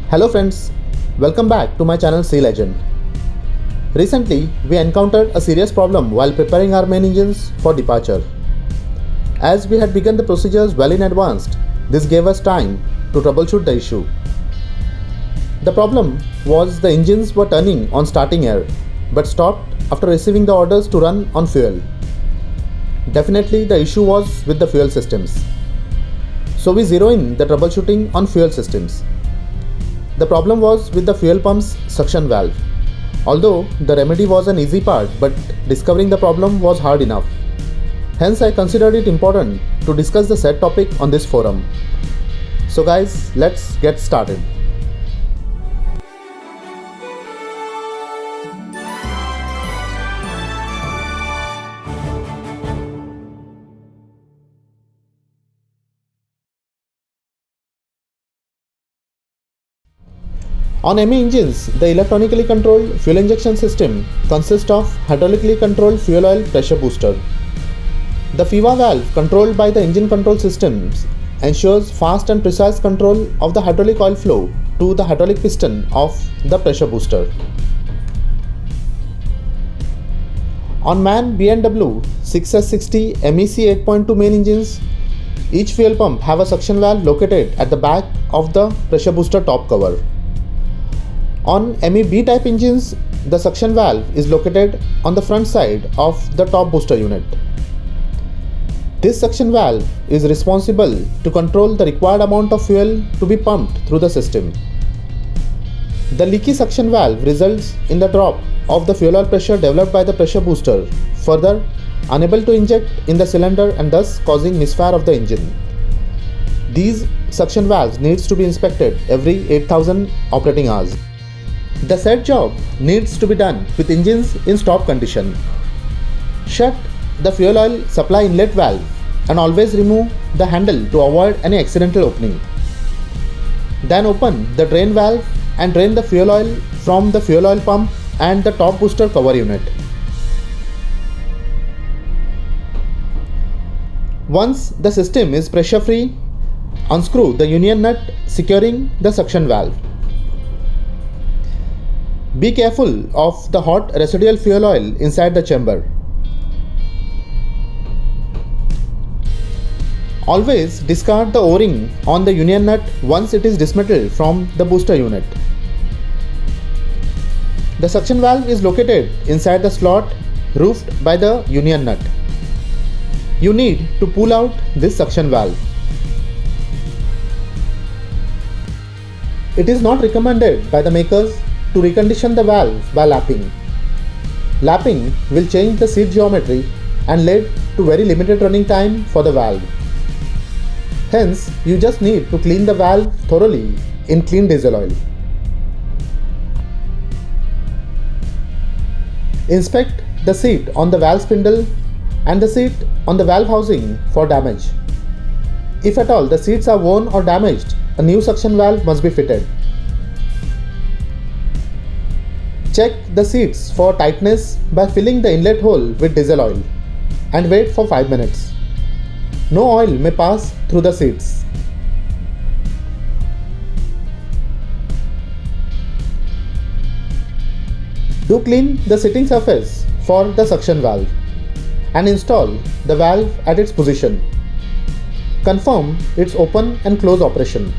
Hello friends, welcome back to my channel Sea Legend. Recently, we encountered a serious problem while preparing our main engines for departure. As we had begun the procedures well in advance, this gave us time to troubleshoot the issue. The problem was the engines were turning on starting air, but stopped after receiving the orders to run on fuel. Definitely the issue was with the fuel systems. So we zero in the troubleshooting on fuel systems. The problem was with the fuel pump's suction valve. Although the remedy was an easy part, but discovering the problem was hard enough. Hence I considered it important to discuss the said topic on this forum. So guys, let's get started. On ME engines, the electronically controlled fuel injection system consists of hydraulically controlled fuel oil pressure booster. The FIVA valve controlled by the engine control systems ensures fast and precise control of the hydraulic oil flow to the hydraulic piston of the pressure booster. On MAN B&W 6S60 MEC 8.2 main engines, each fuel pump have a suction valve located at the back of the pressure booster top cover. On ME B-type engines, the suction valve is located on the front side of the top booster unit. This suction valve is responsible to control the required amount of fuel to be pumped through the system. The leaky suction valve results in the drop of the fuel oil pressure developed by the pressure booster, further unable to inject in the cylinder and thus causing misfire of the engine. These suction valves needs to be inspected every 8000 operating hours. The said job needs to be done with engines in stop condition. Shut the fuel oil supply inlet valve and always remove the handle to avoid any accidental opening. Then open the drain valve and drain the fuel oil from the fuel oil pump and the top booster cover unit. Once the system is pressure free, unscrew the union nut securing the suction valve. Be careful of the hot residual fuel oil inside the chamber. Always discard the O-ring on the union nut once it is dismantled from the booster unit. The suction valve is located inside the slot roofed by the union nut. You need to pull out this suction valve. It is not recommended by the makers to recondition the valve by lapping. Lapping will change the seat geometry and lead to very limited running time for the valve. Hence, you just need to clean the valve thoroughly in clean diesel oil. Inspect the seat on the valve spindle and the seat on the valve housing for damage. If at all the seats are worn or damaged, a new suction valve must be fitted. Check the seats for tightness by filling the inlet hole with diesel oil and wait for 5 minutes. No oil may pass through the seats. Do clean the sitting surface for the suction valve and install the valve at its position. Confirm its open and close operation.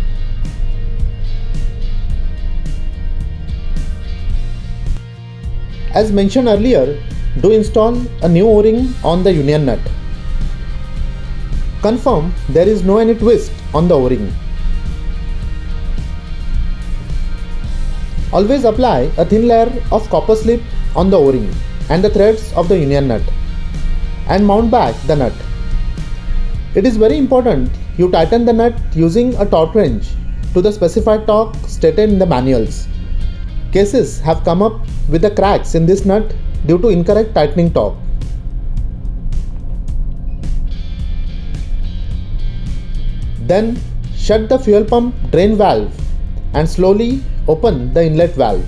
As mentioned earlier, do install a new O-ring on the union nut. Confirm there is no any twist on the O-ring. Always apply a thin layer of copper slip on the O-ring and the threads of the union nut and mount back the nut. It is very important you tighten the nut using a torque wrench to the specified torque stated in the manuals. Cases have come up with the cracks in this nut due to incorrect tightening torque. Then shut the fuel pump drain valve and slowly open the inlet valve.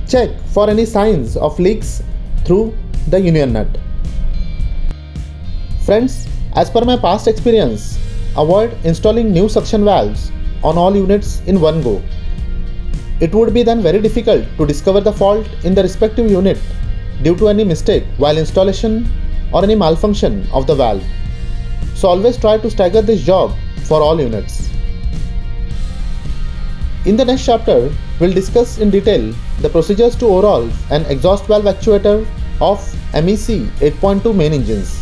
Check for any signs of leaks through the union nut. Friends, As per my past experience, avoid installing new suction valves on all units in one go. It would be then very difficult to discover the fault in the respective unit due to any mistake while installation or any malfunction of the valve. So always try to stagger this job for all units. In the next chapter, we'll discuss in detail the procedures to overhaul an exhaust valve actuator of MEC 8.2 main engines.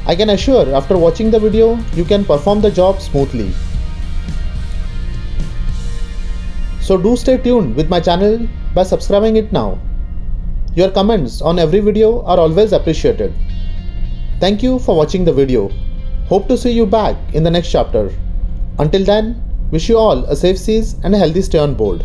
I can assure after watching the video, you can perform the job smoothly. So do stay tuned with my channel by subscribing it now. Your comments on every video are always appreciated. Thank you for watching the video. Hope to see you back in the next chapter. Until then, wish you all a safe seas and a healthy stay on board.